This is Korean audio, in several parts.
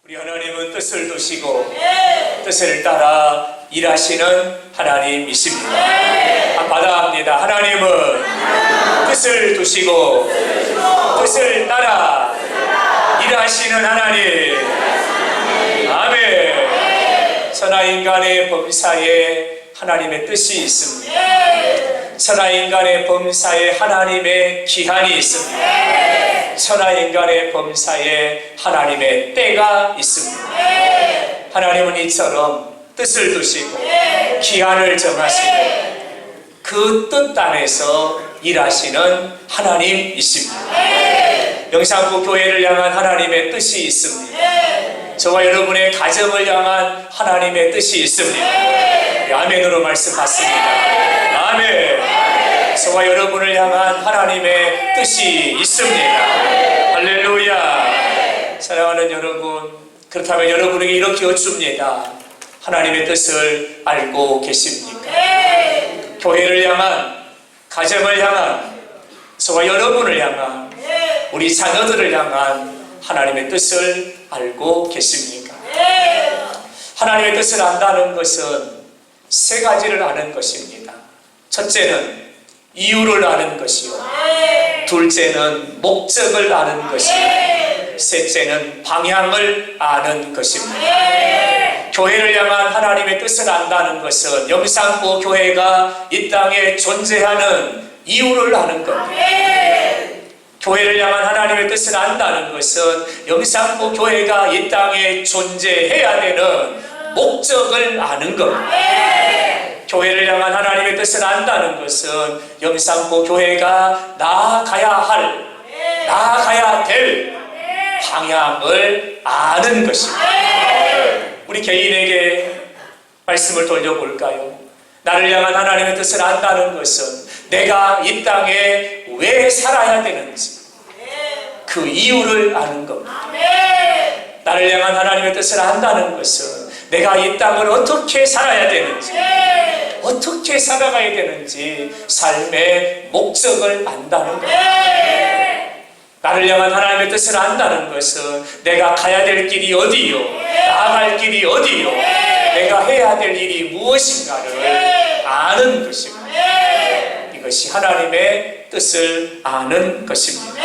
우리 하나님은 뜻을 두시고 뜻을 따라 일하시는 하나님이십니다. 받아합니다. 하나님은 뜻을 두시고 뜻을 따라 일하시는 하나님. 아멘. 천하인간의 범사에 하나님의 뜻이 있습니다. 천하인간의 범사에 하나님의 기한이 있습니다. 천하인간의 범사에 하나님의 때가 있습니다. 하나님은 이처럼 뜻을 두시고 기한을 정하시고 그 뜻 안에서 일하시는 하나님이십니다. 영산구 교회를 향한 하나님의 뜻이 있습니다. 저와 여러분의 가정을 향한 하나님의 뜻이 있습니다. 아멘으로 말씀받습니다. 아멘. 저와 여러분을 향한 하나님의 뜻이 있습니다. 할렐루야. 사랑하는 여러분, 그렇다면 여러분에게 이렇게 여쭙니다. 하나님의 뜻을 알고 계십니까? 교회를 향한, 가정을 향한, 저와 여러분을 향한, 우리 자녀들을 향한 하나님의 뜻을 알고 계십니까? 하나님의 뜻을 안다는 것은 세 가지를 아는 것입니다. 첫째는 이유를 아는 것이요, 둘째는 목적을 아는 것이요, 셋째는 방향을 아는 것입니다. 교회를 향한 하나님의 뜻을 안다는 것은 영산구 교회가 이 땅에 존재하는 이유를 아는 겁니다. 교회를 향한 하나님의 뜻을 안다는 것은 영산구 교회가 이 땅에 존재해야 되는 목적을 아는 겁니다. 교회를 향한 하나님의 뜻을 안다는 것은 영산구 교회가 나아가야 될 방향을 아는 것입니다. 우리 개인에게 말씀을 돌려볼까요? 나를 향한 하나님의 뜻을 안다는 것은 내가 이 땅에 왜 살아야 되는지 그 이유를 아는 겁니다. 나를 향한 하나님의 뜻을 안다는 것은 내가 이 땅을 어떻게 살아야 되는지, 어떻게 살아가야 되는지 삶의 목적을 안다는 겁니다. 나를 향한 하나님의 뜻을 안다는 것은 내가 가야 될 길이 어디요, 나아갈 길이 어디요, 내가 해야 될 일이 무엇인가를 아는 것입니다. 이것이 하나님의 뜻을 아는 것입니다.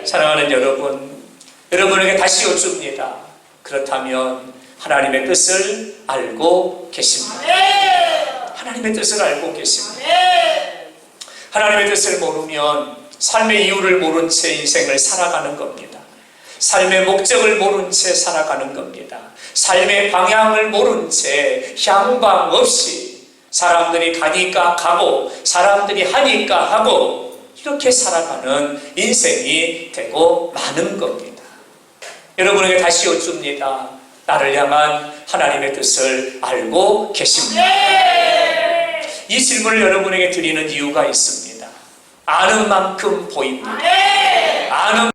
사랑하는 여러분, 여러분에게 다시 여쭙니다. 그렇다면 하나님의 뜻을 알고 계십니까? 하나님의 뜻을 알고 계십니까? 하나님의 뜻을 모르면 삶의 이유를 모른 채 인생을 살아가는 겁니다. 삶의 목적을 모른 채 살아가는 겁니다. 삶의 방향을 모른 채 향방 없이 사람들이 가니까 가고 사람들이 하니까 하고 이렇게 살아가는 인생이 되고 마는 겁니다. 여러분에게 다시 여쭙니다. 나를 향한 하나님의 뜻을 알고 계십니까? 이 질문을 여러분에게 드리는 이유가 있습니다. 아는 만큼 보입니다. 아는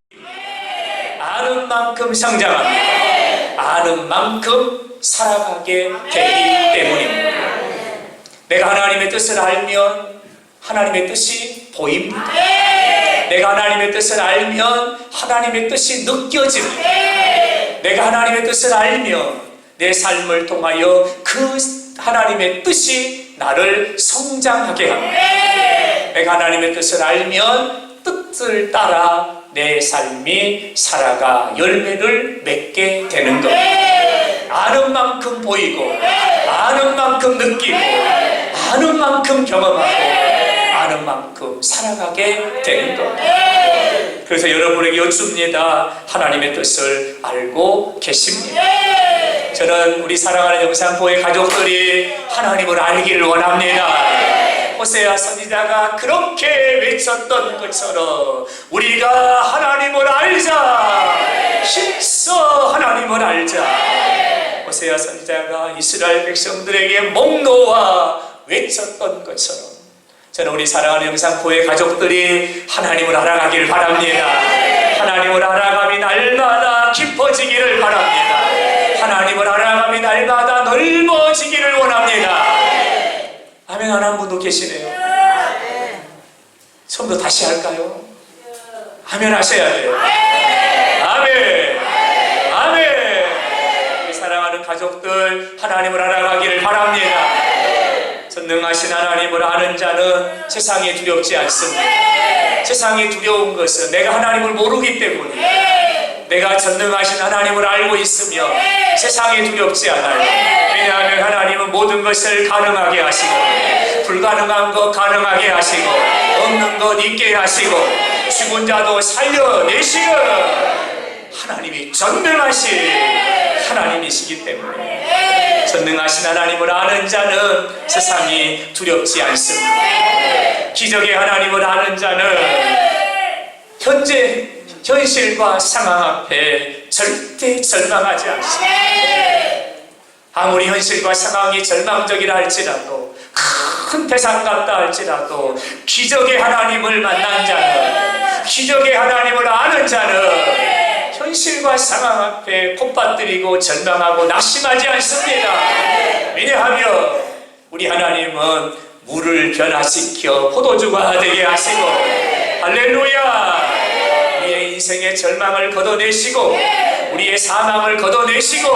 만큼 성장합니다. 아는 만큼 살아가게 되기 때문입니다. 내가 하나님의 뜻을 알면 하나님의 뜻이 보입니다. 내가 하나님의 뜻을 알면 하나님의 뜻이 느껴집니다. 내가 하나님의 뜻을 알면 내 삶을 통하여 그 하나님의 뜻이 나를 성장하게 합니다. 내가 하나님의 뜻을 알면 뜻을 따라 내 삶이 살아가 열매를 맺게 되는 겁니다. 아는 만큼 보이고 아는 만큼 느끼고 아는 만큼 경험하고 아는 만큼 살아가게 되는 겁니다. 그래서 여러분에게 여쭙니다. 하나님의 뜻을 알고 계십니까? 저는 우리 사랑하는 영산교회 가족들이 하나님을 알기를 원합니다. 호세아 선지자가 그렇게 외쳤던 것처럼 우리가 하나님을 알자, 힘써 하나님을 알자. 호세아 선지자가 이스라엘 백성들에게 목 놓아 외쳤던 것처럼 저는 우리 사랑하는 영산교회 가족들이 하나님을 알아가기를 바랍니다. 하나님을 알아감이 날마다 깊어지기를 바랍니다. 하나님을 알아감이 날마다 넓어지기를 원합니다. 아멘 안 한 분도 계시네요. 처음부터 다시 할까요? 아멘 하셔야 돼요. 아멘. 아멘. 가족들 하나님을 알아가기를 바랍니다. 전능하신 하나님을 아는 자는 세상에 두렵지 않습니다. 세상에 두려운 것은 내가 하나님을 모르기 때문에, 내가 전능하신 하나님을 알고 있으며 세상에 두렵지 않아요. 왜냐하면 하나님은 모든 것을 가능하게 하시고, 불가능한 것 가능하게 하시고, 없는 것 있게 하시고, 죽은 자도 살려내시는 하나님이 전능하신 하나님이시기 때문에, 전능하신 하나님을 아는 자는 세상이 두렵지 않습니다. 기적의 하나님을 아는 자는 현실과 상황 앞에 절대 절망하지 않습니다. 아무리 현실과 상황이 절망적이라 할지라도, 큰 대상 같다 할지라도, 기적의 하나님을 만난 자는, 기적의 하나님을 아는 자는 현실과 상황 앞에 콧받들이고 절망하고 낙심하지 않습니다. 왜냐하면 우리 하나님은 물을 변화시켜 포도주가 되게 하시고, 할렐루야, 우리의 인생의 절망을 걷어내시고 우리의 사망을 걷어내시고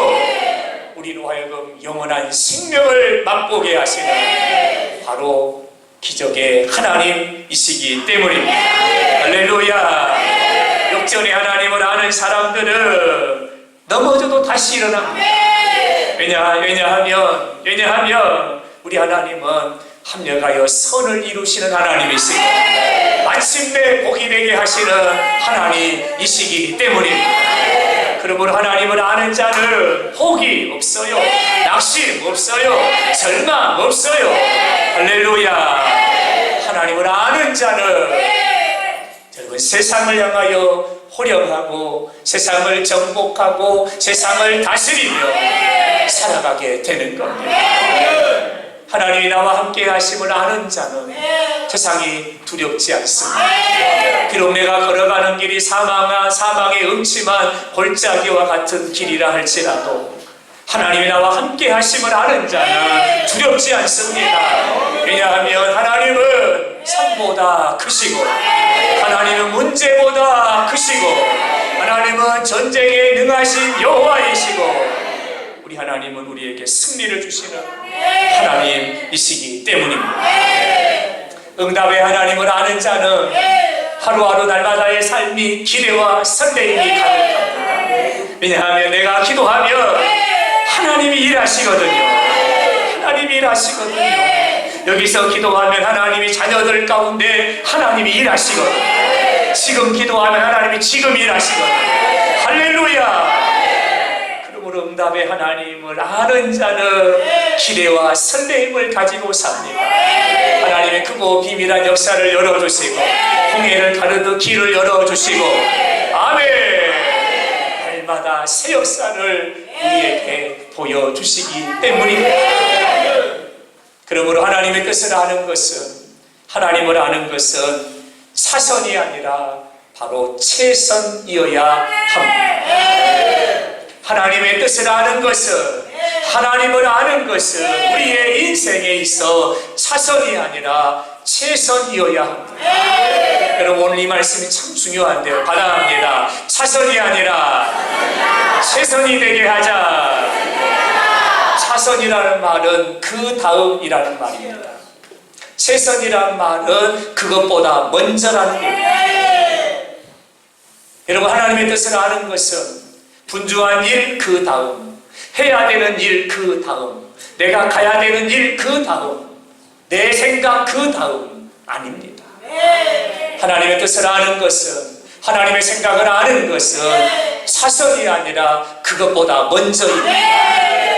우리로 하여금 영원한 생명을 맛보게 하시는 바로 기적의 하나님이시기 때문입니다. 할렐루야. 역전의 하나님을 아는 사람들은 넘어져도 다시 일어납니다. 왜냐하면 우리 하나님은 합력하여 선을 이루시는 하나님이시고 마침내 복이 되게 하시는 하나님이시기 때문입니다. 그러므로 하나님을 아는 자는 혹이 없어요, 낙심 없어요, 절망 없어요. 할렐루야. 하나님을 아는 자는 여러분 세상을 향하여 호령하고 세상을 정복하고 세상을 다스리며 살아가게 되는 겁니다. 하나님이 나와 함께 하심을 아는 자는 세상이 두렵지 않습니다. 비록 내가 걸어가는 길이 사망의 음침한 골짜기와 같은 길이라 할지라도 하나님이 나와 함께 하심을 아는 자는 두렵지 않습니다. 왜냐하면 하나님은 산보다 크시고 하나님은 문제보다 크시고 하나님은 전쟁에 능하신 여호와이시고 우리 하나님은 우리에게 승리를 주시는 하나님이시기 때문입니다. 응답의 하나님을 아는 자는 하루하루 날마다의 삶이 기대와 설레임이 가득합니다. 왜냐하면 내가 기도하면 하나님이 일하시거든요. 하나님이 일하시거든요. 여기서 기도하면 하나님이 자녀들 가운데 하나님이 일하시거든요. 지금 기도하면 하나님이 지금 일하시거든요. 할렐루야. 그러므로 응답의 하나님을 아는 자는 기대와 설레임을 가지고 삽니다. 하나님의 크고 비밀한 역사를 열어주시고 홍해를 가르듯 길을 열어주시고 아멘. 날마다 새 역사를 우리에게 보여주시기 때문입니다. 그러므로 하나님의 뜻을 아는 것은, 하나님을 아는 것은 차선이 아니라 바로 최선이어야 합니다. 하나님의 뜻을 아는 것은, 하나님을 아는 것은 우리의 인생에 있어 차선이 아니라 최선이어야 합니다. 여러분 오늘 이 말씀이 참 중요한데요. 받아갑니다. 차선이 아니라 최선이 되게 하자. 차선이라는 말은 그 다음이라는 말입니다. 최선이라는 말은 그것보다 먼저라는 겁니다. 여러분 하나님의 뜻을 아는 것은 분주한 일 그 다음, 해야 되는 일 그 다음, 내가 가야 되는 일 그 다음, 내 생각 그 다음 아닙니다. 하나님의 뜻을 아는 것은, 하나님의 생각을 아는 것은 차선이 아니라 그것보다 먼저입니다.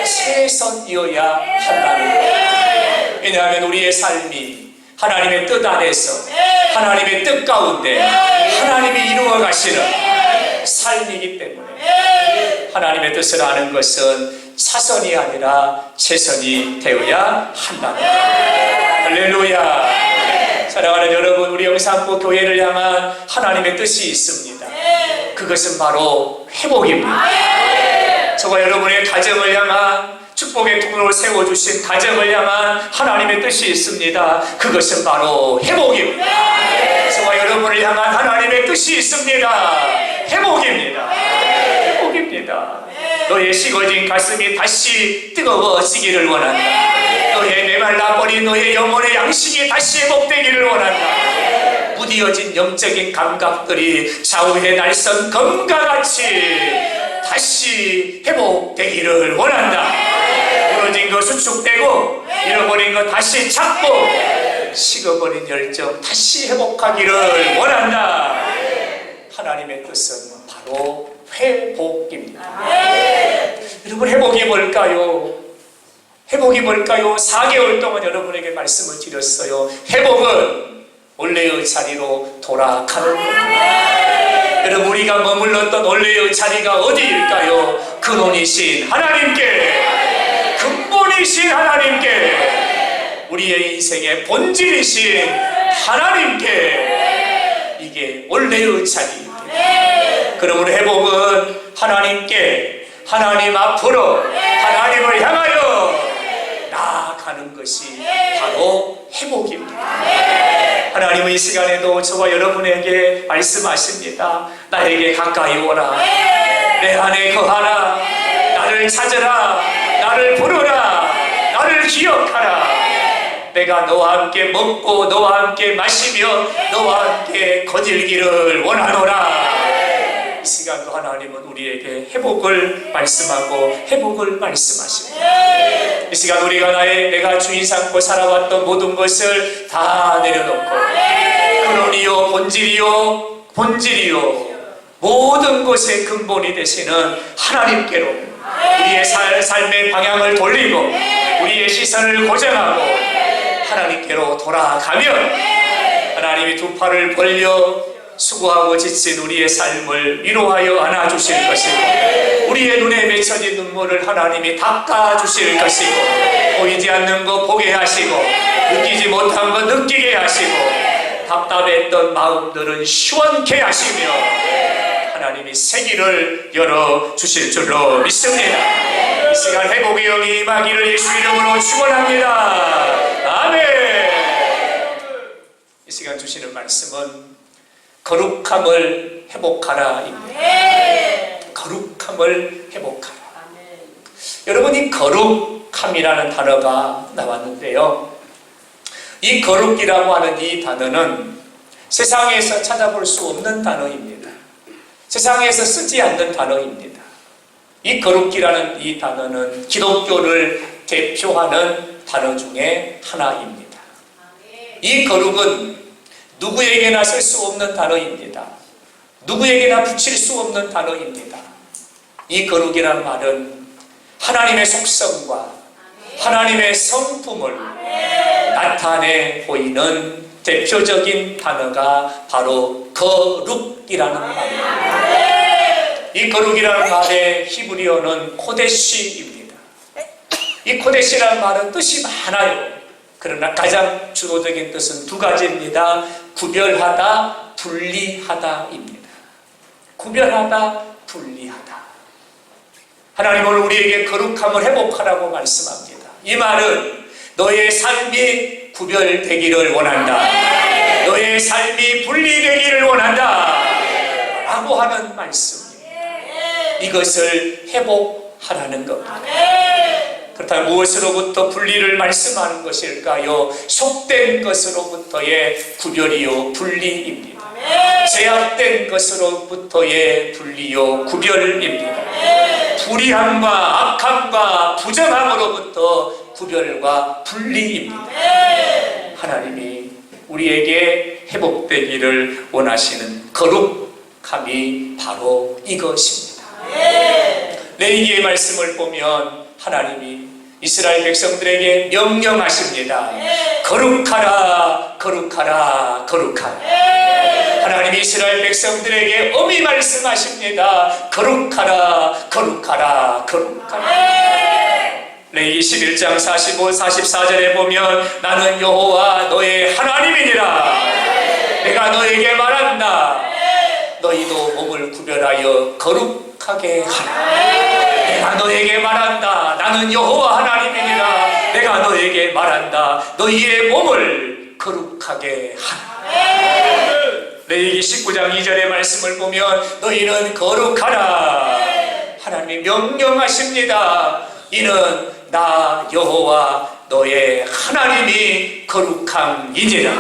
최선이어야 한다는 거예요. 왜냐하면 우리의 삶이 하나님의 뜻 안에서, 하나님의 뜻 가운데 하나님이 이루어 가시는 삶이기 때문에 하나님의 뜻을 아는 것은 차선이 아니라 최선이 되어야 한다는 거예요. 할렐루야. 사랑하는 여러분, 우리 영산포 교회를 향한 하나님의 뜻이 있습니다. 그것은 바로 회복입니다. 저와 여러분의 가정을 향한 축복의 통로를 세워주신 가정을 향한 하나님의 뜻이 있습니다. 그것은 바로 회복입니다. 저와 여러분을 향한 하나님의 뜻이 있습니다. 회복입니다. 회복입니다. 너희 너의 식어진 가슴이 다시 뜨거워지기를 원한다. 너의 메말라버린 너의 영혼의 양식이 다시 회복되기를 원한다. 무디어진 영적인 감각들이 좌우의 날선 검과 같이 다시 회복되기를 원한다. 무너진 거 수축되고 잃어버린 거 다시 찾고 식어버린 열정 다시 회복하기를 원한다. 하나님의 뜻은 바로 회복입니다. 여러분, 회복이 뭘까요? 회복이 뭘까요? 4개월 동안 여러분에게 말씀을 드렸어요. 회복은 원래의 자리로 돌아가는 겁니다. 여러분, 우리가 머물렀던 원래의 자리가 어디일까요? 근원이신 하나님께, 근본이신 하나님께, 우리의 인생의 본질이신 하나님께, 이게 원래의 자리입니다. 그러므로 회복은 하나님께, 하나님 앞으로, 하나님을 향하여 나아가는 것이 바로 회복입니다. 하나님은 이 시간에도 저와 여러분에게 말씀하십니다. 나에게 가까이 오라. 내 안에 거하라. 나를 찾으라. 나를 부르라. 나를 기억하라. 내가 너와 함께 먹고 너와 함께 마시며 너와 함께 거닐기를 원하노라. 이 시간도 하나님은 우리에게 회복을 말씀하고 회복을 말씀하십니다. 이 시간 우리가 내가 주인 삼고 살아왔던 모든 것을 다 내려놓고 근원이요 본질이요 모든 것의 근본이 되시는 하나님께로 우리의 삶의 방향을 돌리고 우리의 시선을 고정하고 하나님께로 돌아가면 하나님이 두 팔을 벌려 수고하고 지친 우리의 삶을 위로하여 안아주실 것이고 우리의 눈에 맺혀진 눈물을 하나님이 닦아주실 것이고 보이지 않는 거 보게 하시고 느끼지 못한 거 느끼게 하시고 답답했던 마음들은 시원케 하시며 하나님이 새 길을 열어주실 줄로 믿습니다. 이 시간 회복의 영이 임하기를 예수 이름으로 축원합니다. 아멘. 이 시간 주시는 말씀은 거룩함을 회복하라입니다. 거룩함을 회복하라. 여러분, 이 거룩함이라는 단어가 나왔는데요. 이 거룩이라고 하는 이 단어는 세상에서 찾아볼 수 없는 단어입니다. 세상에서 쓰지 않는 단어입니다. 이 거룩이라는 이 단어는 기독교를 대표하는 단어 중에 하나입니다. 이 거룩은 누구에게나 쓸 수 없는 단어입니다. 누구에게나 붙일 수 없는 단어입니다. 이 거룩이라는 말은 하나님의 속성과 하나님의 성품을 나타내 보이는 대표적인 단어가 바로 거룩이라는 말입니다. 이 거룩이라는 말의 히브리어는 코데시입니다. 이 코데시라는 말은 뜻이 많아요. 그러나 가장 주도적인 뜻은 두 가지입니다. 구별하다, 분리하다입니다. 구별하다, 분리하다. 하나님은 우리에게 거룩함을 회복하라고 말씀합니다. 이 말은 너의 삶이 구별되기를 원한다. 너의 삶이 분리되기를 원한다. 라고 하는 말씀입니다. 이것을 회복하라는 겁니다. 그렇다면 무엇으로부터 분리를 말씀하는 것일까요? 속된 것으로부터의 구별이요 분리입니다. 제약된 것으로부터의 분리요 구별입니다. 불의함과 악함과 부정함으로부터 구별과 분리입니다. 하나님이 우리에게 회복되기를 원하시는 거룩함이 바로 이것입니다. 레위기의 말씀을 보면 하나님이 이스라엘 백성들에게 명령하십니다. 거룩하라, 거룩하라, 거룩하라. 하나님이 이스라엘 백성들에게 엄히 말씀하십니다. 거룩하라, 거룩하라, 거룩하라. 레위기 11장 45, 44절에 보면 나는 여호와 너의 하나님이니라. 내가 너에게 말한다. 너희도 몸을 구별하여 거룩하게 하라. 내가 너에게 말한다. 나는 여호와 하나님이니라. 내가 너에게 말한다. 너희의 몸을 거룩하게 하라. 레위기 19장 2절의 말씀을 보면 너희는 거룩하라. 하나님이 명령하십니다. 이는 나 여호와 너의 하나님이 거룩함이니라.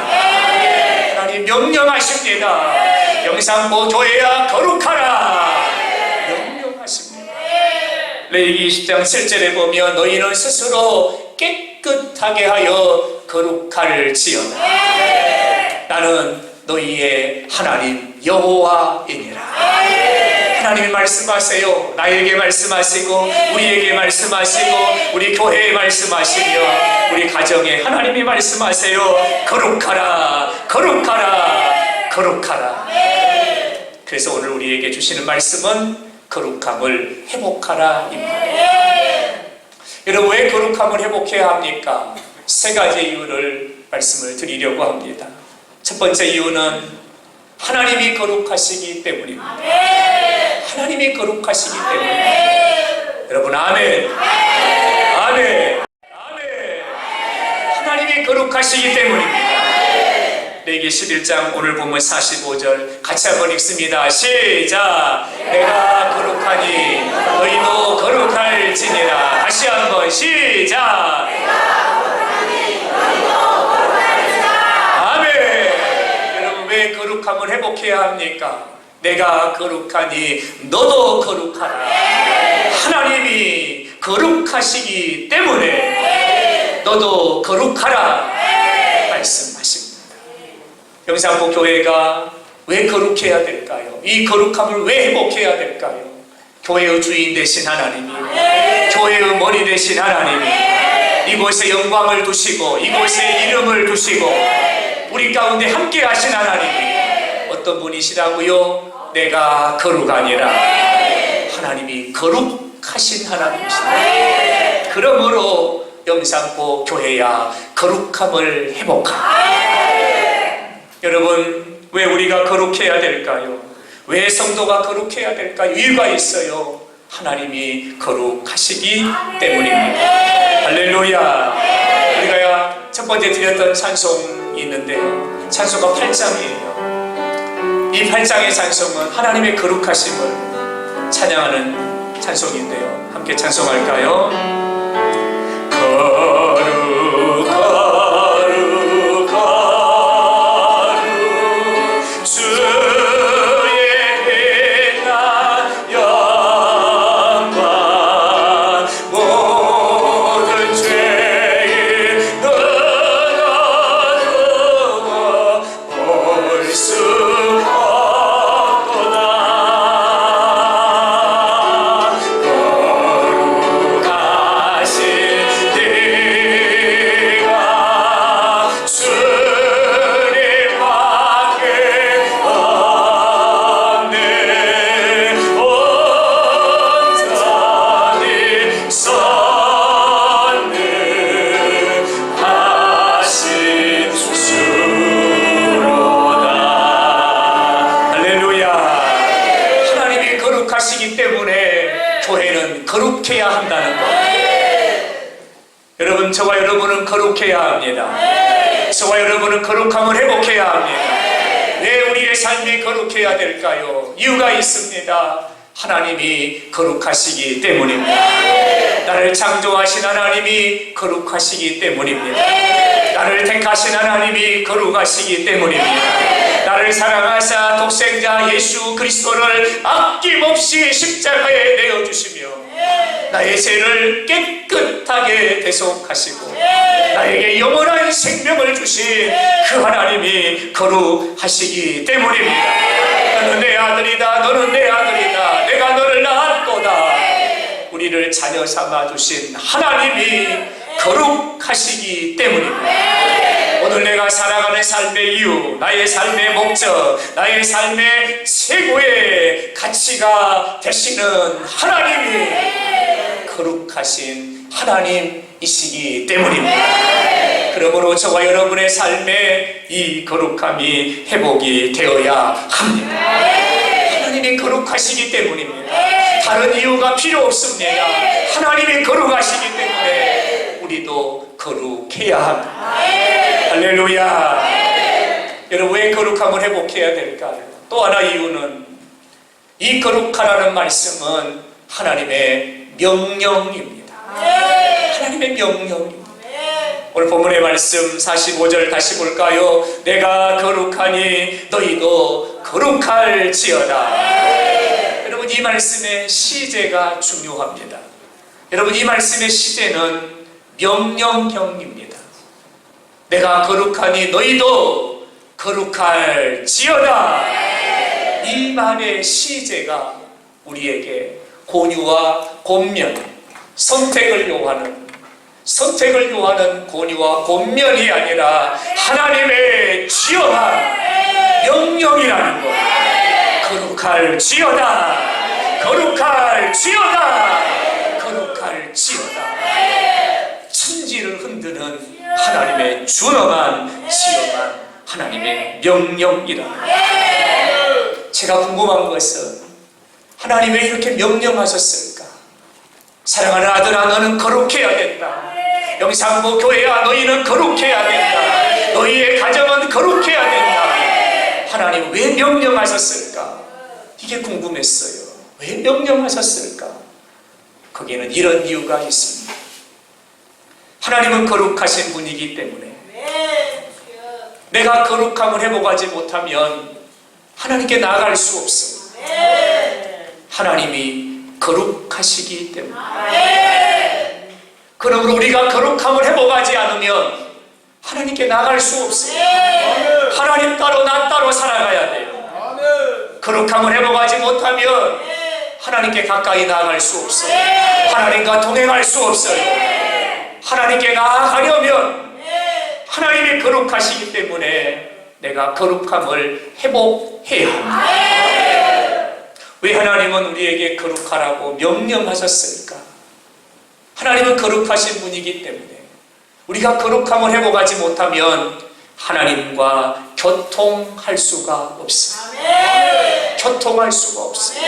하나님 명령하십니다. 영산포 교회야 거룩하라. 명령하십니다. 레위기 20장 7절에 보면 너희는 스스로 깨끗하게 하여 거룩할지어다. 나는 너희의 하나님 여호와이니라. 하나님이 말씀하세요. 나에게 말씀하시고 우리에게 말씀하시고 우리 교회에 말씀하시며 우리 가정에 하나님이 말씀하세요. 거룩하라, 거룩하라, 거룩하라. 그래서 오늘 우리에게 주시는 말씀은 거룩함을 회복하라 입니다. 여러분, 왜 거룩함을 회복해야 합니까? 세 가지 이유를 말씀을 드리려고 합니다. 첫 번째 이유는 하나님이 거룩하시기 때문입니다. 하나님이 거룩하시기 때문입니다. 여러분, 아멘. 아멘. 아멘. 하나님이 거룩하시기 때문입니다. 레위기 11장 오늘 본문 45절 같이 한번 읽습니다. 시작. 내가 거룩하니 너희도 거룩할지니라. 다시 한번 시작. 왜 거룩함을 회복해야 합니까? 내가 거룩하니 너도 거룩하라. 하나님이 거룩하시기 때문에 너도 거룩하라 말씀하십니다. 영산포 교회가 왜 거룩해야 될까요? 이 거룩함을 왜 회복해야 될까요? 교회의 주인 되신 하나님이, 교회의 머리 되신 하나님이 이곳에 영광을 두시고 이곳에 이름을 두시고 우리 가운데 함께 하신 하나님이 어떤 분이시라고요? 내가 거룩하니라. 하나님이 거룩하신 하나님이시다. 그러므로 영산포 교회야 거룩함을 회복하라. 여러분, 왜 우리가 거룩해야 될까요? 왜 성도가 거룩해야 될까요? 이유가 있어요. 하나님이 거룩하시기 때문입니다. 할렐루야. 우리가 첫 번째 드렸던 찬송이 있는데요, 찬송가 8장이에요. 이 8장의 찬송은 하나님의 거룩하심을 찬양하는 찬송인데요, 함께 찬송할까요? 거룩 거룩 거룩 주의 빛난 영광 모든 죄인 너는 볼 수 없도다. 거룩하신 네가 주님밖에 없네. 온전히 선능하신 주로다. 할렐루야. 하나님이 거룩하시기 때문에 교회는 거룩해야 한다는 것. 여러분, 저와 여러분은 거룩해야 합니다. 저와 여러분은 거룩함을 회복해야 합니다. 왜 우리의 삶이 거룩해야 될까요? 이유가 있습니다. 하나님이 거룩하시기 때문입니다. 나를 창조하신 하나님이 거룩하시기 때문입니다. 나를 택하신 하나님이 거룩하시기 때문입니다. 나를 사랑하사 독생자 예수 그리스도를 아낌없이 십자가에 내어주시며 나의 죄를 깨끗하게 대속하시고 나에게 영원한 생명을 주신 그 하나님이 거룩하시기 때문입니다. 너는 내 아들이다. 너는 내 아들이다. 내가 너를 낳았도다. 우리를 자녀 삼아주신 하나님이 거룩하시기 때문입니다. 오늘 내가 살아가는 삶의 이유, 나의 삶의 목적, 나의 삶의 최고의 가치가 되시는 하나님이 거룩하신 하나님이시기 때문입니다. 그러므로 저와 여러분의 삶에 이 거룩함이 회복이 되어야 합니다. 하나님이 거룩하시기 때문입니다. 다른 이유가 필요 없습니다. 하나님이 거룩하시기 때문에 우리도 거룩해야 합니다. 할렐루야. 여러분, 왜 거룩함을 회복해야 될까요? 또 하나 이유는 이 거룩하라는 말씀은 하나님의 명령입니다. 하나님의 명령입니다. 오늘 본문의 말씀 45절 다시 볼까요? 내가 거룩하니 너희도 거룩할지어다. 여러분, 이 말씀의 시제가 중요합니다. 여러분, 이 말씀의 시제는 명령형입니다. 내가 거룩하니 너희도 거룩할지어다. 이 말의 시제가 우리에게 권유와 권면, 선택을 요하는 권유와 권면이 아니라 하나님의 지어한 명령이라는 것. 거룩할지어다. 거룩할지어다. 거룩할지어다. 천지를 흔드는 하나님의 준엄한 지엄한 하나님의 명령이다. 제가 궁금한 것은 하나님 왜 이렇게 명령하셨을까? 사랑하는 아들아, 너는 거룩해야 된다. 영상보 교회야, 너희는 거룩해야 된다. 너희의 가정은 거룩해야 된다. 하나님 왜 명령하셨을까? 이게 궁금했어요. 왜 명령하셨을까? 거기에는 이런 이유가 있습니다. 하나님은 거룩하신 분이기 때문에 내가 거룩함을 회복하지 못하면 하나님께 나아갈 수 없습니다. 하나님이 거룩하시기 때문에. 그러므로 우리가 거룩함을 회복하지 않으면 하나님께 나아갈 수 없어요. 하나님 따로 나 따로 살아가야 돼요. 거룩함을 회복하지 못하면 하나님께 가까이 나아갈 수 없어요. 하나님과 동행할 수 없어요. 하나님께 나아가려면 하나님이 거룩하시기 때문에 내가 거룩함을 회복해야 합니다. 왜 하나님은 우리에게 거룩하라고 명령하셨을까? 하나님은 거룩하신 분이기 때문에 우리가 거룩함을 회복하지 못하면 하나님과 교통할 수가 없어요. 교통할 수가 없어요.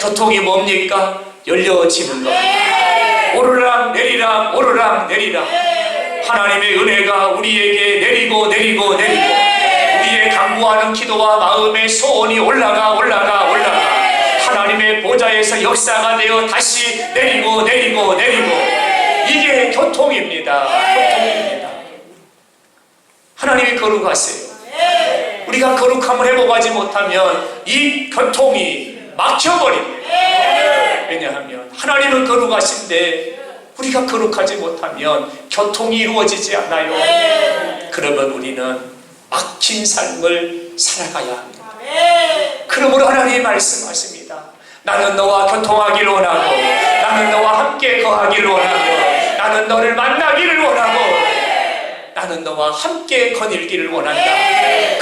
교통이 뭡니까? 열려지는 겁니다. 오르락 내리락 오르락 내리락. 하나님의 은혜가 우리에게 내리고 우리의 간구하는 기도와 마음의 소원이 올라가 하나님의 보좌에서 역사가 되어 다시 내리고 이게 교통입니다. 하나님이 거룩하세요. 우리가 거룩함을 회복하지 못하면 이 교통이 막혀버립니다. 왜냐하면 하나님은 거룩하신데 우리가 거룩하지 못하면 교통이 이루어지지 않아요. 그러면 우리는 막힌 삶을 살아가야 합니다. 그러므로 하나님이 말씀하십니다. 나는 너와 교통하기를 원하고 나는 너와 함께 거하기를 원하고 나는 너를 만나기를 원하고 나는 너와 함께 거닐기를 원한다.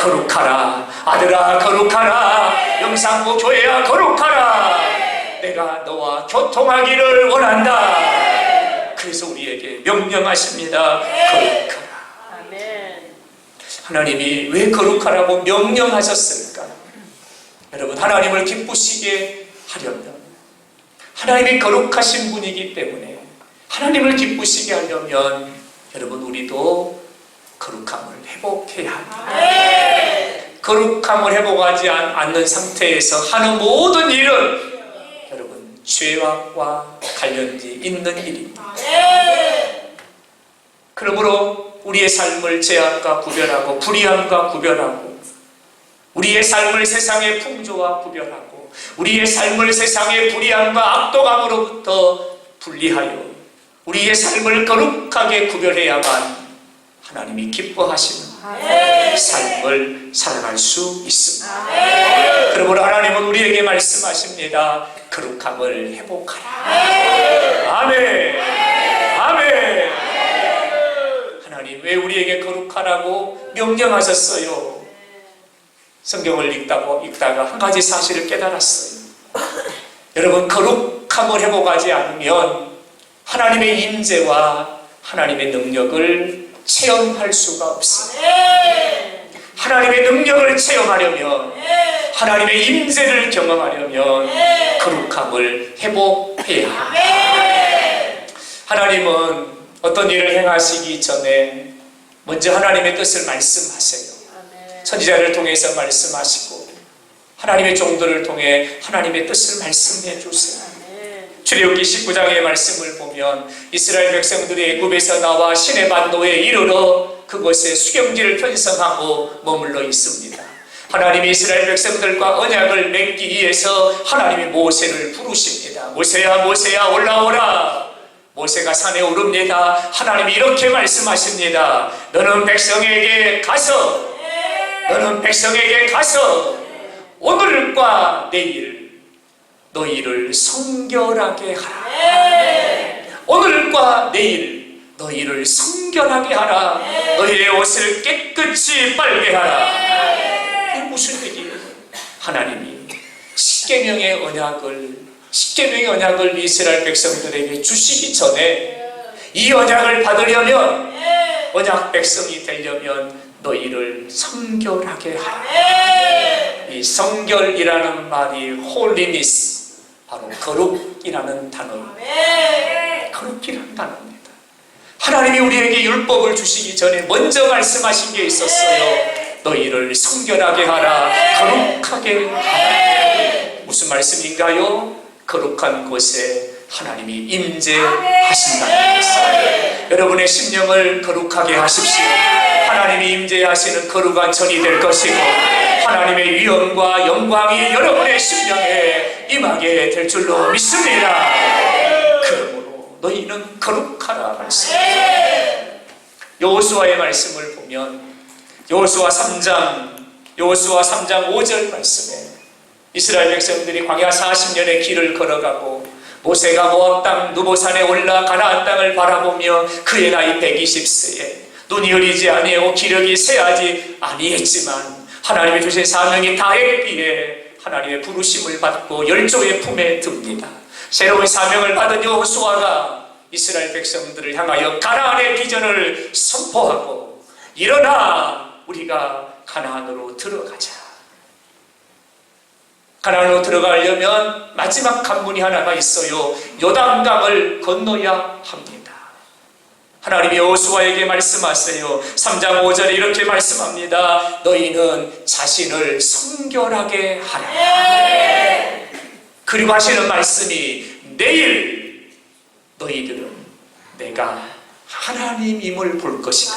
거룩하라. 아들아 거룩하라. 영상보 교회야 거룩하라. 내가 너와 교통하기를 원한다. 그래서 우리에게 명령하십니다. 거룩하라. 하나님이 왜 거룩하라고 명령하셨을까? 여러분, 하나님을 기쁘시게 하려면 하나님이 거룩하신 분이기 때문에 하나님을 기쁘시게 하려면 여러분 우리도 거룩함을 회복해야 합니다. 거룩함을 회복하지 않는 상태에서 하는 모든 일은 여러분 죄악과 관련이 있는 일입니다. 그러므로 우리의 삶을 죄악과 구별하고 불의함과 구별하고 우리의 삶을 세상의 풍조와 구별하고 우리의 삶을 세상의 불의함과 악독함으로부터 분리하여 우리의 삶을 거룩하게 구별해야만 하나님이 기뻐하시는 삶을 살아갈 수 있습니다. 그러므로 하나님은 우리에게 말씀하십니다. 거룩함을 회복하라. 아멘. 아멘. 하나님 왜 우리에게 거룩하라고 명령하셨어요? 성경을 읽다가 한 가지 사실을 깨달았어요. 여러분, 거룩함을 회복하지 않으면 하나님의 임재와 하나님의 능력을 체험할 수가 없어요. 하나님의 능력을 체험하려면 하나님의 임재를 경험하려면 거룩함을 회복해야 합니다. 하나님은 어떤 일을 행하시기 전에 먼저 하나님의 뜻을 말씀하세요. 선지자를 통해서 말씀하시고 하나님의 종들을 통해 하나님의 뜻을 말씀해 주세요. 출애굽기 19장의 말씀을 보면 이스라엘 백성들이 애굽에서 나와 시내반도에 이르러 그곳에 수경지를 편성하고 머물러 있습니다. 하나님이 이스라엘 백성들과 언약을 맺기 위해서 하나님이 모세를 부르십니다. 모세야 모세야 올라오라. 모세가 산에 오릅니다. 하나님이 이렇게 말씀하십니다. 너는 백성에게 가서 오늘과 내일 너희를 성결하게 하라. 오늘과 내일 너희를 성결하게 하라. 너희의 옷을 깨끗이 빨게 하라. 이게 무슨 얘기예요? 하나님이 십계명의 언약을 이스라엘 백성들에게 주시기 전에 이 언약을 받으려면, 언약 백성이 되려면 너희를 성결하게 하라. 이 성결이라는 말이 holiness, 바로 거룩이라는 단어입니다. 거룩이라는 단어입니다. 하나님이 우리에게 율법을 주시기 전에 먼저 말씀하신 게 있었어요. 너희를 성결하게 하라, 거룩하게 하라. 무슨 말씀인가요? 거룩한 곳에 하나님이 임재하신다는 것입니다. 여러분의 심령을 거룩하게 하십시오. 하나님이 임재하시는 거룩한 전이 될 것이고, 하나님의 위엄과 영광이 여러분의 심령에 임하게 될 줄로 믿습니다. 그러므로 너희는 거룩하라 말씀입니다. 여호수아의 말씀을 보면 여호수아 3장 5절 말씀에 이스라엘 백성들이 광야 40년의 길을 걸어가고 모세가 모압 땅 누보산에 올라 가나안 땅을 바라보며 그의 나이 120세에 눈이 흐리지 아니하고 기력이 쇠하지 아니했지만 하나님의 주신 사명이 다했기에 하나님의 부르심을 받고 열조의 품에 듭니다. 새로운 사명을 받은 여호수아가 이스라엘 백성들을 향하여 가나안의 비전을 선포하고, 일어나 우리가 가나안으로 들어가자. 가나안으로 들어가려면 마지막 관문이 하나가 있어요. 요단강을 건너야 합니다. 하나님이 여호수아에게 말씀하세요. 3장 5절에 이렇게 말씀합니다. 너희는 자신을 성결하게 하라. 그리고 하시는 말씀이, 내일 너희들은 내가 하나님임을 볼 것이다.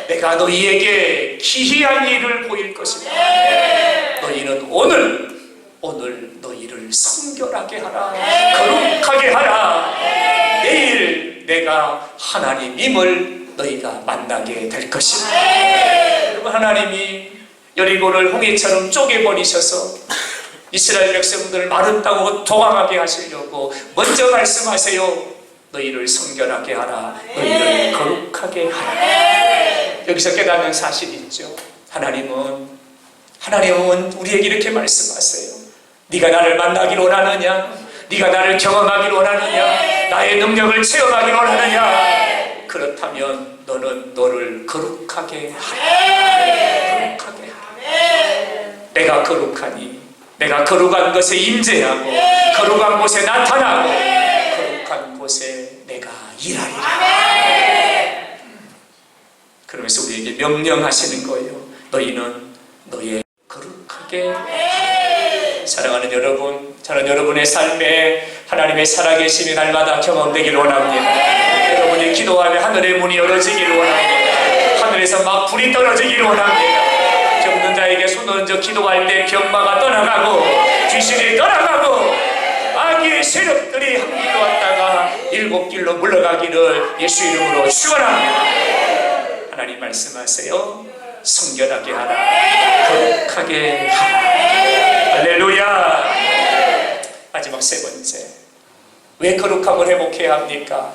내가 너희에게 기이한 일을 보일 것이다. 너희는 오늘 너희를 성결하게 하라, 거룩하게 하라. 내일 내가 하나님임을 너희가 만나게 될 것이다. 여러분, 하나님이 여리고를 홍해처럼 쪼개버리셔서 이스라엘 백성들을 마른 땅으로 도망하게 하시려고 먼저 말씀하세요. 너희를 성결하게 하라, 너희를 거룩하게 하라. 여기서 깨닫는 사실이 있죠. 하나님은 우리에게 이렇게 말씀하세요. 네가 나를 만나길 원하느냐? 네가 나를 경험하길 원하느냐? 나의 능력을 체험하길 원하느냐? 그렇다면 너는 너를 거룩하게 하라. 거룩하게 하라. 내가 거룩하니 내가 거룩한 것에 임재하고 거룩한 곳에 나타나고 거룩한 곳에 내가 일하리라. 그러면서 우리에게 명령하시는 거예요. 너희는 너의 거룩하게 하라. 사랑하는 여러분, 저는 여러분의 삶에 하나님의 살아계심이 날마다 경험되기를 원합니다. 여러분이 기도하며 하늘의 문이 열어지기를 원합니다. 하늘에서 막 불이 떨어지기를 원합니다. 병든 자에게 손 얹어 기도할 때 병마가 떠나가고 귀신이 떠나가고 악의 세력들이 한 길로 왔다가 7길로 물러가기를 예수 이름으로 축원합니다. 하나님 말씀하세요. 성결하게 하라, 거룩하게 하라. 할렐루야. 마지막 세 번째, 왜 거룩함을 회복해야 합니까?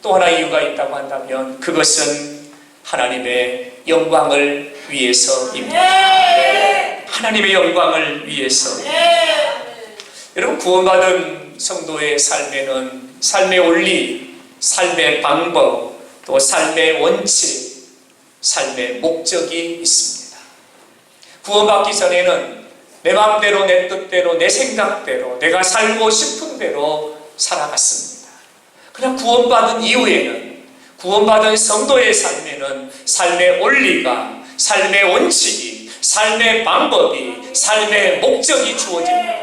또 하나 이유가 있다고 한다면 그것은 하나님의 영광을 위해서입니다. 하나님의 영광을 위해서. 여러분, 구원받은 성도의 삶에는 삶의 원리, 삶의 방법, 또 삶의 원칙, 삶의 목적이 있습니다. 구원받기 전에는 내 마음대로, 내 뜻대로, 내 생각대로, 내가 살고 싶은 대로 살아갔습니다. 그러나 구원받은 이후에는, 구원받은 성도의 삶에는 삶의 원리가, 삶의 원칙이, 삶의 방법이, 삶의 목적이 주어집니다.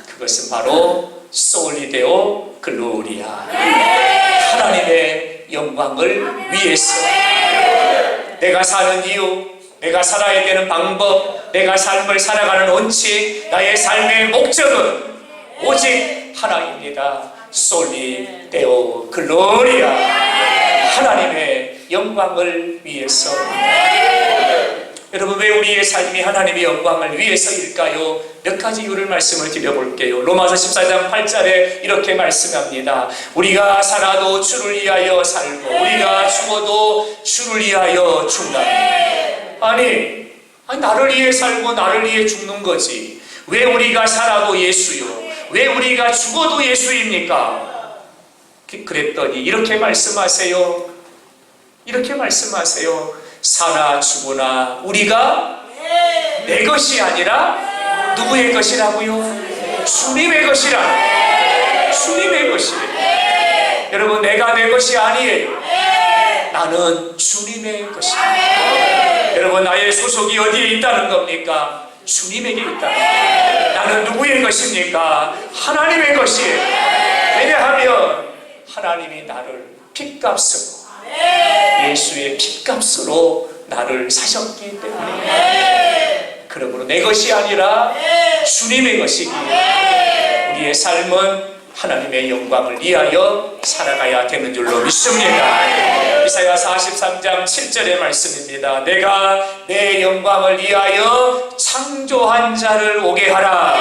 그것은 바로 솔리 데오 글로리아. 하나님의 영광을 위해서 내가 사는 이유, 내가 살아야 되는 방법, 내가 삶을 살아가는 원칙, 나의 삶의 목적은 오직 하나입니다. 솔리 데오 글로리아. 하나님의 영광을 위해서. 여러분, 왜 우리의 삶이 하나님의 영광을 위해서일까요? 몇 가지 이유를 말씀을 드려볼게요. 로마서 14장 8절에 이렇게 말씀합니다. 우리가 살아도 주를 위하여 살고 우리가 죽어도 주를 위하여 죽는다. 아니 나를 위해 살고 나를 위해 죽는 거지. 왜 우리가 살아도 예수요? 왜 우리가 죽어도 예수입니까? 그랬더니 이렇게 말씀하세요. 이렇게 말씀하세요. 사나 죽으나 우리가 내 것이 아니라 누구의 것이라고요? 주님의 것이라. 주님의 것이에요. 여러분, 내가 내 것이 아니에요. 나는 주님의 것이에요. 여러분, 나의 소속이 어디에 있다는 겁니까? 주님에게 있다. 나는 누구의 것입니까? 하나님의 것이에요. 왜냐하면 하나님이 나를 핏값으로, 예수의 핏값으로 나를 사셨기 때문에. 그러므로 내 것이 아니라 주님의 것이기에 우리의 삶은 하나님의 영광을 위하여 살아가야 되는 줄로 믿습니다. 이사야 43장 7절의 말씀입니다. 내가 내 영광을 위하여 창조한 자를 오게 하라.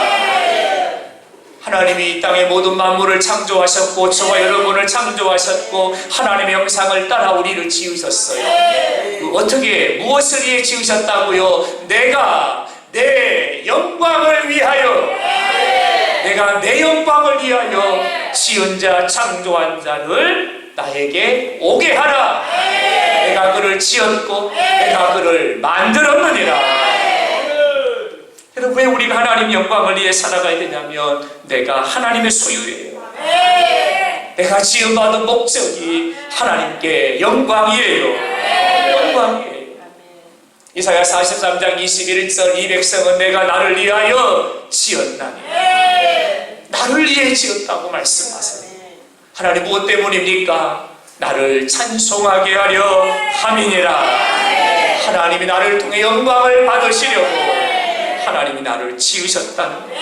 하나님이 이 땅의 모든 만물을 창조하셨고 저와 여러분을 창조하셨고 하나님의 형상을 따라 우리를 지으셨어요. 어떻게, 무엇을 위해 지으셨다고요? 내가 내 영광을 위하여, 내가 내 영광을 위하여 지은 자, 창조한 자를 나에게 오게 하라. 내가 그를 지었고 내가 그를 만들었느니라. 여러분, 왜 우리가 하나님 영광을 위해 살아가야 되냐면 내가 하나님의 소유예요. 내가 지음받은 목적이 하나님께 영광이에요. 영광이에요. 이사야 43장 21절 이 백성은 내가 나를 위하여 지었나니. 나를 위해 지었다고 말씀하세요. 하나님, 무엇 때문입니까? 나를 찬송하게 하려 함이니라. 하나님이 나를 통해 영광을 받으시려고 하나님이 나를 지으셨다는 거죠.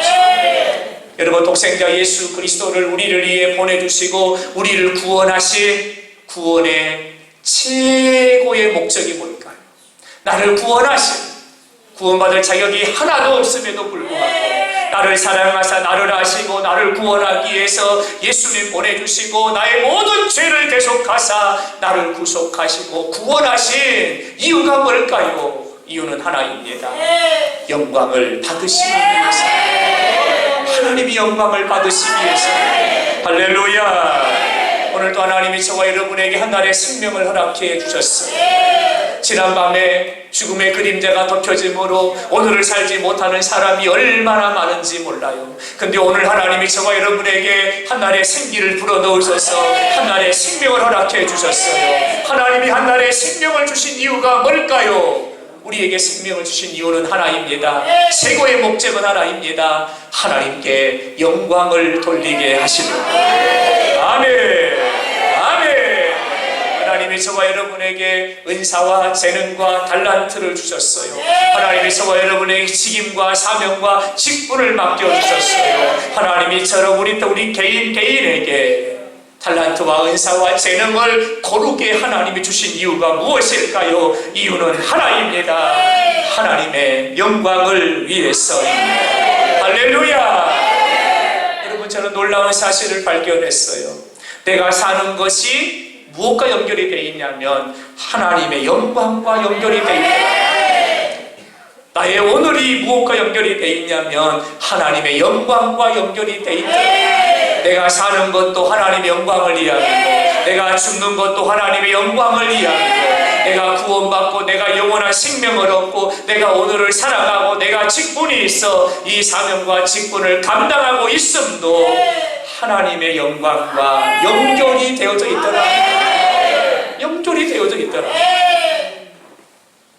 여러분, 독생자 예수 그리스도를 우리를 위해 보내주시고 우리를 구원하신 구원의 최고의 목적이 뭘까요? 나를 구원하신, 구원받을 자격이 하나도 없음에도 불구하고 나를 사랑하사 나를 아시고 나를 구원하기 위해서 예수님 보내주시고 나의 모든 죄를 대속하사 나를 구속하시고 구원하신 이유가 뭘까요? 이유는 하나입니다. 영광을 받으시기 위해서. 하나님이 영광을 받으시기 위해서. 할렐루야. 오늘도 하나님이 저와 여러분에게 한날의 생명을 허락해 주셨어요. 지난밤에 죽음의 그림자가 덮여짐으로 오늘을 살지 못하는 사람이 얼마나 많은지 몰라요. 근데 오늘 하나님이 저와 여러분에게 한날의 생기를 불어넣으셔서 한날의 생명을 허락해 주셨어요. 하나님이 한날의 생명을 주신 이유가 뭘까요? 우리에게 생명을 주신 이유는 하나입니다. 최고의 목적은 하나입니다. 하나님께 영광을 돌리게 하시는. 아멘. 아멘. 하나님이 저와 여러분에게 은사와 재능과 달란트를 주셨어요. 하나님이 저와 여러분에게 직임과 사명과 직분을 맡겨주셨어요. 하나님이 저런 우리 개인에게 달란트와 은사와 재능을 고르게 하나님이 주신 이유가 무엇일까요? 이유는 하나입니다. 하나님의 영광을 위해서입니다. 할렐루야. 여러분, 저는 놀라운 사실을 발견했어요. 내가 사는 것이 무엇과 연결이 되어 있냐면 하나님의 영광과 연결이 되어 있다. 나의 오늘이 무엇과 연결이 되어 있냐면 하나님의 영광과 연결이 되어 있다. 내가 사는 것도 하나님의 영광을 이야기고 내가 죽는 것도 하나님의 영광을 이야기고 내가 구원받고 내가 영원한 생명을 얻고 내가 오늘을 살아가고 내가 직분이 있어 이 사명과 직분을 감당하고 있음도 하나님의 영광과 연결이 되어져 있더라. 연결이 되어져 있더라.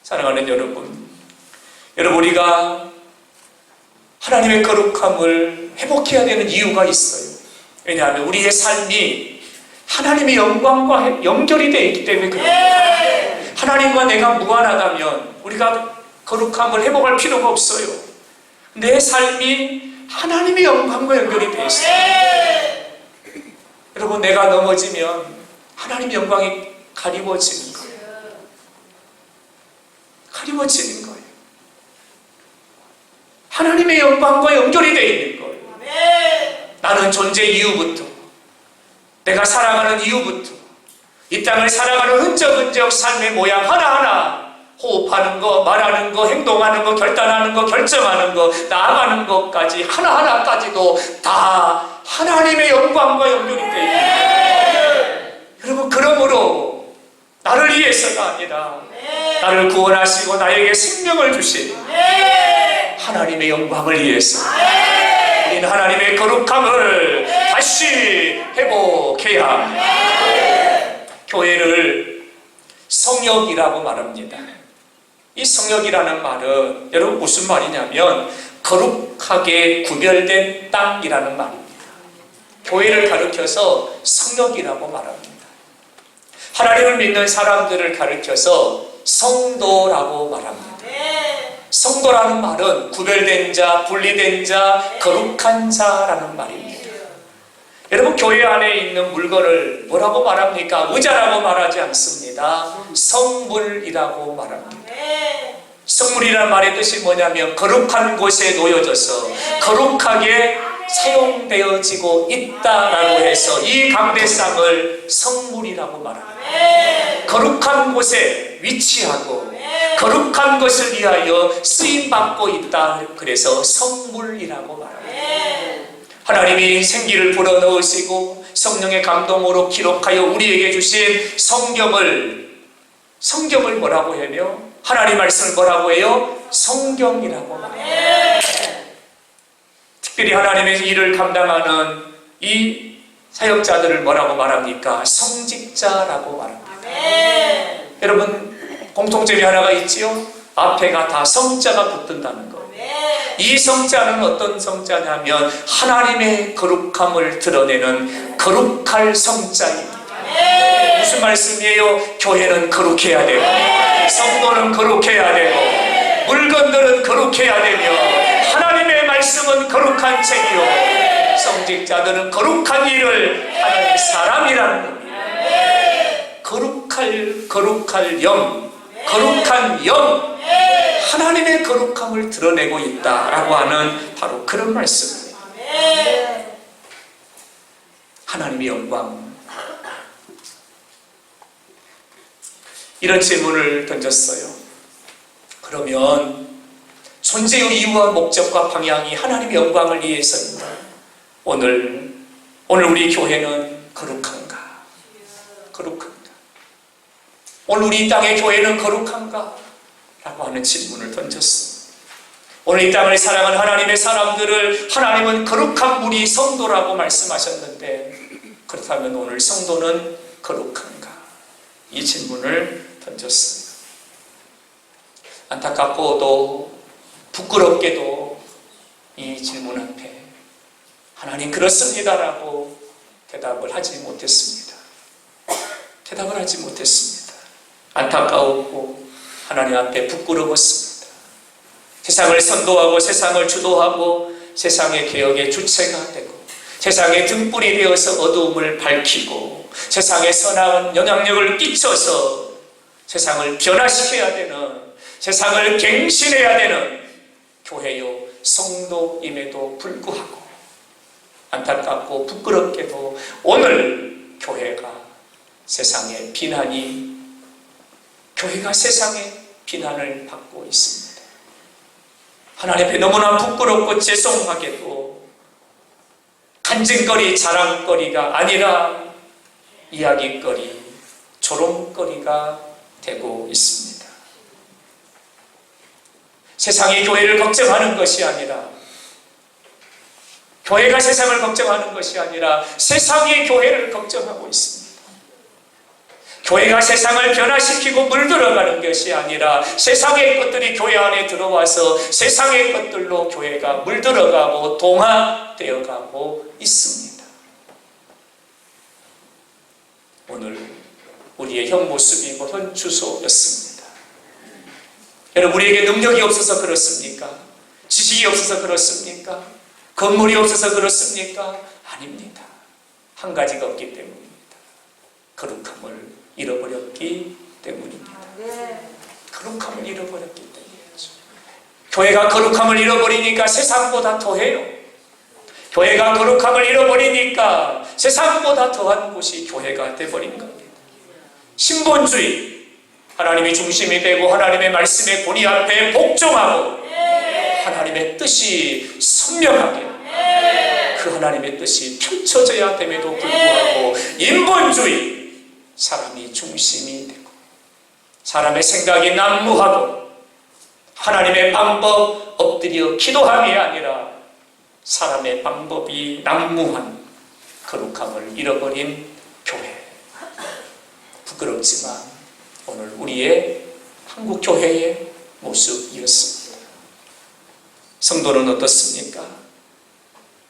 사랑하는 여러분, 우리가 하나님의 거룩함을 회복해야 되는 이유가 있어요. 왜냐하면 우리의 삶이 하나님의 영광과 연결이 되어 있기 때문에 그래요. 하나님과 내가 무관하다면 우리가 거룩함을 회복할 필요가 없어요. 내 삶이 하나님의 영광과 연결이 되어 있어요. 여러분, 내가 넘어지면 하나님의 영광이 가리워지는 거예요. 가리워지는 거예요. 하나님의 영광과 연결이 되어 있는 거예요. 나는 존재 이후부터, 내가 살아가는 이후부터 이 땅을 살아가는 흔적흔적 삶의 모양 하나하나, 호흡하는 거, 말하는 거, 행동하는 거, 결단하는 거, 결정하는 거, 나아가는 것까지 하나하나까지도 다 하나님의 영광과 연결이 되어 있는 거예요. 여러분, 그러므로 나를 위해서가 아니라 나를 구원하시고 나에게 생명을 주신 하나님의 영광을 위해서 우리는 하나님의 거룩함을 다시 회복해야 합니다. 교회를 성역이라고 말합니다. 이 성역이라는 말은 여러분 무슨 말이냐면 거룩하게 구별된 땅이라는 말입니다. 교회를 가리켜서 성역이라고 말합니다. 하나님을 믿는 사람들을 가리켜서 성도라고 말합니다. 성도라는 말은 구별된 자, 분리된 자, 거룩한 자라는 말입니다. 여러분, 교회 안에 있는 물건을 뭐라고 말합니까? 의자라고 말하지 않습니다. 성물이라고 말합니다. 성물이라는 말의 뜻이 뭐냐면 거룩한 곳에 놓여져서 거룩하게 사용되어지고 있다라고 해서 이 강대상을 성물이라고 말합니다. 거룩한 곳에 위치하고 거룩한 것을 위하여 쓰임받고 있다, 그래서 성물이라고 말합니다. 하나님이 생기를 불어넣으시고 성령의 감동으로 기록하여 우리에게 주신 성경을 뭐라고 해요? 하나님 말씀을 뭐라고 해요? 성경이라고 말합니다. 특별히 하나님의 일을 감당하는 이 사역자들을 뭐라고 말합니까? 성직자라고 말합니다. 여러분, 공통점이 하나가 있지요? 앞에가 다 성자가 붙는다는 거예요. 이 성자는 어떤 성자냐면 하나님의 거룩함을 드러내는 거룩할 성자입니다. 무슨 말씀이에요? 교회는 거룩해야 되고 성도는 거룩해야 되고 물건들은 거룩해야 되며 하나님의 말씀은 거룩한 책이요 성직자들은 거룩한 일을 하는 사람이라는 겁니다. 거룩한 영 하나님의 거룩함을 드러내고 있다라고 하는 바로 그런 말씀입니다. 하나님의 영광. 이런 질문을 던졌어요. 그러면 존재의 이유와 목적과 방향이 하나님의 영광을 위해서입니다. 오늘 우리 교회는 거룩한가? 거룩한가? 오늘 우리 땅의 교회는 거룩한가? 라고 하는 질문을 던졌습니다. 오늘 이 땅을 사랑하는 하나님의 사람들을 하나님은 거룩한 분이 성도라고 말씀하셨는데 그렇다면 오늘 성도는 거룩한가? 이 질문을 던졌습니다. 안타깝고도 부끄럽게도 이 질문 앞에 하나님 그렇습니다라고 대답을 하지 못했습니다. 안타까웠고 하나님 앞에 부끄러웠습니다. 세상을 선도하고 세상을 주도하고 세상의 개혁의 주체가 되고 세상의 등불이 되어서 어두움을 밝히고 세상에 선한 영향력을 끼쳐서 세상을 변화시켜야 되는, 세상을 갱신해야 되는 교회요 성도임에도 불구하고 안타깝고 부끄럽게도 오늘 교회가 세상의 비난을 받고 있습니다. 하나님 앞에 너무나 부끄럽고 죄송하게도 간증거리, 자랑거리가 아니라 이야기거리, 조롱거리가 되고 있습니다. 세상이 교회를 걱정하는 것이 아니라 교회가 세상을 걱정하는 것이 아니라 세상이 교회를 걱정하고 있습니다. 교회가 세상을 변화시키고 물들어가는 것이 아니라 세상의 것들이 교회 안에 들어와서 세상의 것들로 교회가 물들어가고 동화되어가고 있습니다. 오늘 우리의 형 모습이 그런 주소였습니다. 여러분, 우리에게 능력이 없어서 그렇습니까? 지식이 없어서 그렇습니까? 건물이 없어서 그렇습니까? 아닙니다. 한 가지가 없기 때문입니다. 거룩함을 잃어버렸기 때문입니다. 거룩함을 잃어버렸기 때문이죠. 교회가 거룩함을 잃어버리니까 세상보다 더해요. 교회가 거룩함을 잃어버리니까 세상보다 더한 곳이 교회가 되어버린 겁니다. 신본주의, 하나님이 중심이 되고 하나님의 말씀의 권위 앞에 복종하고 하나님의 뜻이 선명하게 그 하나님의 뜻이 펼쳐져야 됨에도 불구하고 인본주의, 사람이 중심이 되고 사람의 생각이 난무하고 하나님의 방법 엎드려 기도함이 아니라 사람의 방법이 난무한 거룩함을 잃어버린 교회. 부끄럽지만 오늘 우리의 한국 교회의 모습이었습니다. 성도는 어떻습니까?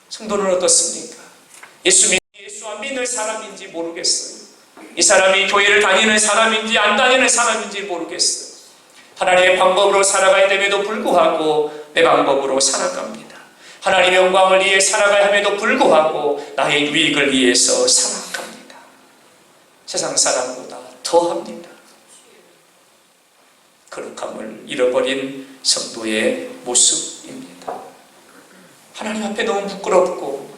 성도는 어떻습니까? 예수 안 믿는 사람인지 모르겠어요. 이 사람이 교회를 다니는 사람인지 안 다니는 사람인지 모르겠어요. 하나님의 방법으로 살아가야 됨에도 불구하고 내 방법으로 살아갑니다. 하나님의 영광을 위해 살아가야 함에도 불구하고 나의 유익을 위해서 살아갑니다. 세상 사람보다 더합니다. 거룩함을 잃어버린 성도의 모습입니다. 하나님 앞에 너무 부끄럽고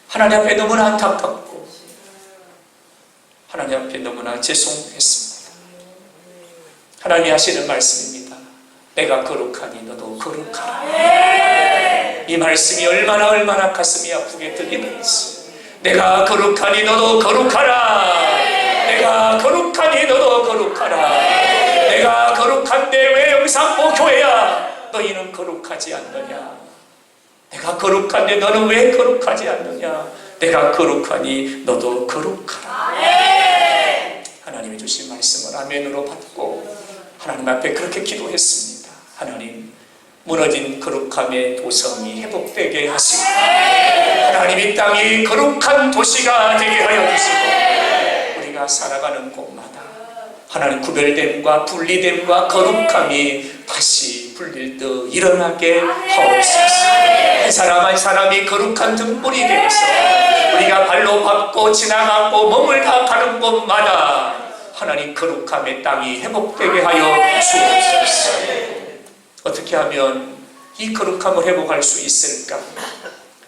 하나님 앞에 너무나 안타깝고 하나님 앞에 너무나 죄송했습니다. 하나님이 하시는 말씀입니다. 내가 거룩하니 너도 거룩하라. 이 말씀이 얼마나 가슴이 아프게 들리는지. 내가 거룩하니 너도 거룩하라. 내가 거룩하니 너도 거룩하라. 내가 거룩한데 왜 영상보 교회야 너희는 거룩하지 않느냐. 내가 거룩한데 너는 왜 거룩하지 않느냐. 내가 거룩하니 너도 거룩하라. 하나님이 주신 말씀을 아멘으로 받고 하나님 앞에 그렇게 기도했습니다. 하나님, 무너진 거룩함의 도성이 회복되게 하시고 하나님 이 땅이 거룩한 도시가 되게 하여 주시고 우리가 살아가는 곳마다 하나님 구별됨과 분리됨과 거룩함이 다시 불릴듯 일어나게 하옵소서. 한 사람 한 사람이 거룩한 등불이 되어서 우리가 발로 밟고 지나가고 몸을 다 가는 곳마다 하나님 거룩함의 땅이 회복되게 하여 주옵소서. 어떻게 하면 이 거룩함을 회복할 수 있을까?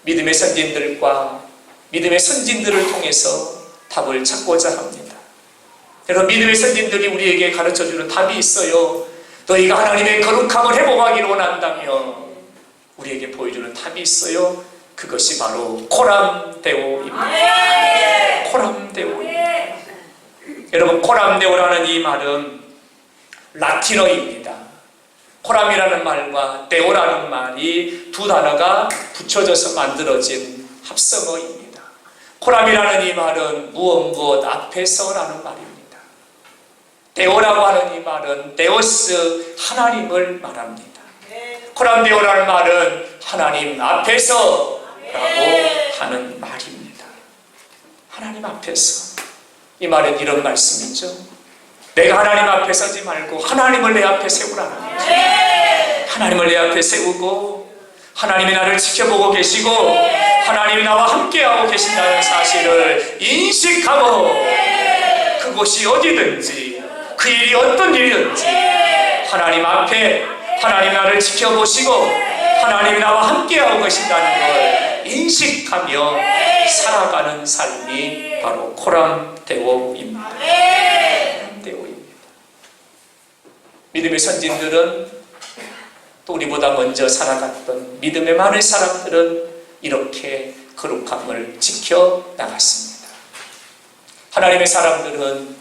믿음의 선진들과 믿음의 선진들을 통해서 답을 찾고자 합니다. 여러분, 믿음의 선진들이 우리에게 가르쳐주는 답이 있어요. 너희가 하나님의 거룩함을 회복하기를 원한다면 우리에게 보여주는 답이 있어요. 그것이 바로 코람데오입니다. 코람데오입니다. 여러분, 코람데오라는 이 말은 라틴어입니다. 코람이라는 말과 데오라는 말이 두 단어가 붙여져서 만들어진 합성어입니다. 코람이라는 이 말은 무엇 앞에서라는 말입니다. 데오라고 하는 이 말은 데오스, 하나님을 말합니다. 코람데오라는 말은 하나님 앞에서라고 하는 말입니다. 하나님 앞에서. 이 말은 이런 말씀이죠. 내가 하나님 앞에 서지 말고 하나님을 내 앞에 세우라는 거죠. 하나님을 내 앞에 세우고 하나님이 나를 지켜보고 계시고 하나님이 나와 함께하고 계신다는 사실을 인식하고 그곳이 어디든지 그 일이 어떤 일이든지 하나님 앞에 하나님 나를 지켜보시고 하나님이 나와 함께하고 계신다는 걸 인식하며 살아가는 삶이 바로 코람데오입니다. 코람데오입니다. 믿음의 선진들은 또 우리보다 먼저 살아갔던 믿음의 많은 사람들은 이렇게 거룩함을 지켜나갔습니다. 하나님의 사람들은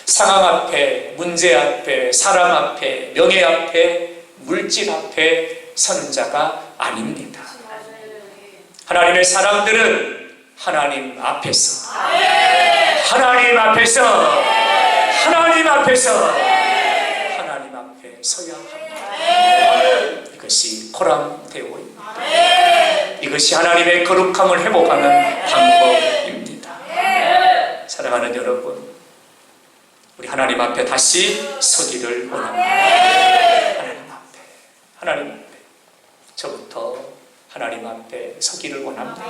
상황 앞에, 문제 앞에, 사람 앞에, 명예 앞에, 물질 앞에 서는 자가 아닙니다. 하나님의 사람들은 하나님 앞에서 하나님 앞에 서야 합니다. 이것이 코람데오입니다. 이것이 하나님의 거룩함을 회복하는 방법입니다. 사랑하는 여러분, 우리 하나님 앞에 다시 서기를 원합니다. 하나님 앞에 저부터 하나님 앞에 서기를 원합니다.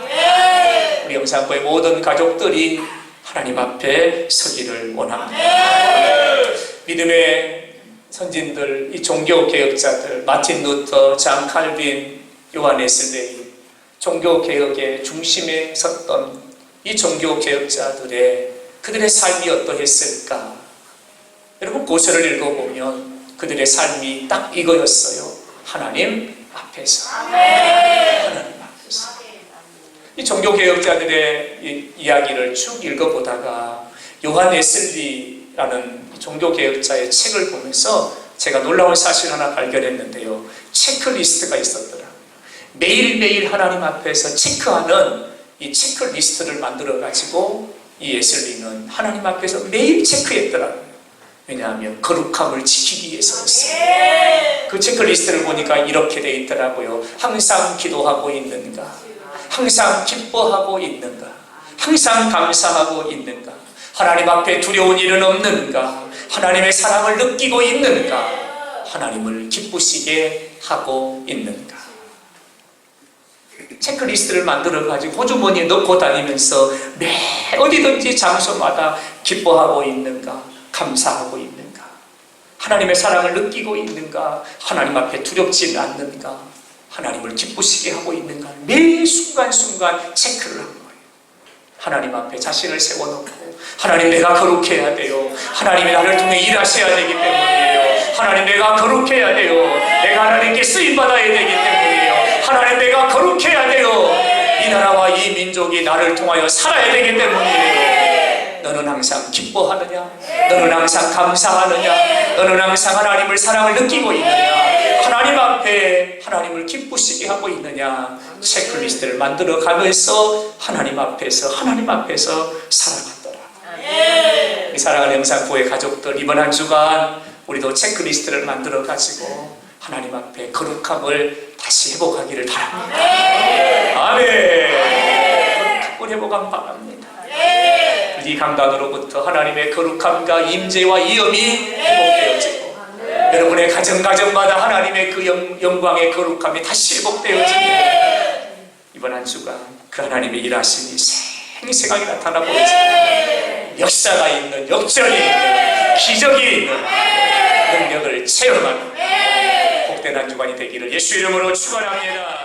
우리 영산교회 모든 가족들이 하나님 앞에 서기를 원합니다. 믿음의 선진들, 이 종교개혁자들, 마틴 루터, 잔 칼빈, 요한 웨슬레이, 종교개혁의 중심에 섰던 이 종교개혁자들의 그들의 삶이 어떠했을까? 여러분 고서를 읽어보면 그들의 삶이 딱 이거였어요. 하나님 앞에서. 하나님 앞에서. 이 종교개혁자들의 이야기를 쭉 읽어보다가 요한 웨슬리라는 종교개혁자의 책을 보면서 제가 놀라운 사실 하나 발견했는데요. 체크리스트가 있었더라. 매일매일 하나님 앞에서 체크하는 이 체크리스트를 만들어가지고 이 웨슬리는 하나님 앞에서 매일 체크했더라고요. 왜냐하면 거룩함을 지키기 위해서였어요. 그 체크리스트를 보니까 이렇게 돼 있더라고요. 항상 기도하고 있는가? 항상 기뻐하고 있는가? 항상 감사하고 있는가? 하나님 앞에 두려운 일은 없는가? 하나님의 사랑을 느끼고 있는가? 하나님을 기쁘시게 하고 있는가? 체크리스트를 만들어가지고 호주머니에 넣고 다니면서 매 어디든지 장소마다 기뻐하고 있는가? 감사하고 있는가? 하나님의 사랑을 느끼고 있는가? 하나님 앞에 두렵지 않는가? 하나님을 기쁘시게 하고 있는가? 매 순간순간 체크를 한 거예요. 하나님 앞에 자신을 세워놓고 하나님 내가 거룩해야 돼요. 하나님이 나를 통해 일하셔야 되기 때문이에요. 하나님 내가 거룩해야 돼요. 내가 하나님께 쓰임받아야 되기 때문이에요. 하나님 내가 거룩해야 돼요. 이 나라와 이 민족이 나를 통하여 살아야 되기 때문이에요. 너는 항상 기뻐하느냐? 너는 항상 감사하느냐? 너는 항상 하나님을 사랑을 느끼고 있느냐? 하나님 앞에 하나님을 기쁘시게 하고 있느냐? 체크리스트를 만들어 가면서 하나님 앞에서 살아갔더라. 이 사랑하는 영산교회 가족들, 이번 한 주간 우리도 체크리스트를 만들어 가지고 하나님 앞에 거룩함을 다시 회복하기를 바랍니다. 아멘. 거룩함을 회복하기 바랍니다. 이 강단으로부터 하나님의 거룩함과 임재와 위엄이 회복되어지고 여러분의 가정마다 하나님의 그 영광의 거룩함이 다시 회복되어지고 이번 한 주간 그 하나님의 일하심이 생생하게 나타나 보이지. 역사가 있는, 역전이 있는, 기적이 있는 능력을 체험하는 복된 한 주간이 되기를 예수 이름으로 축원합니다.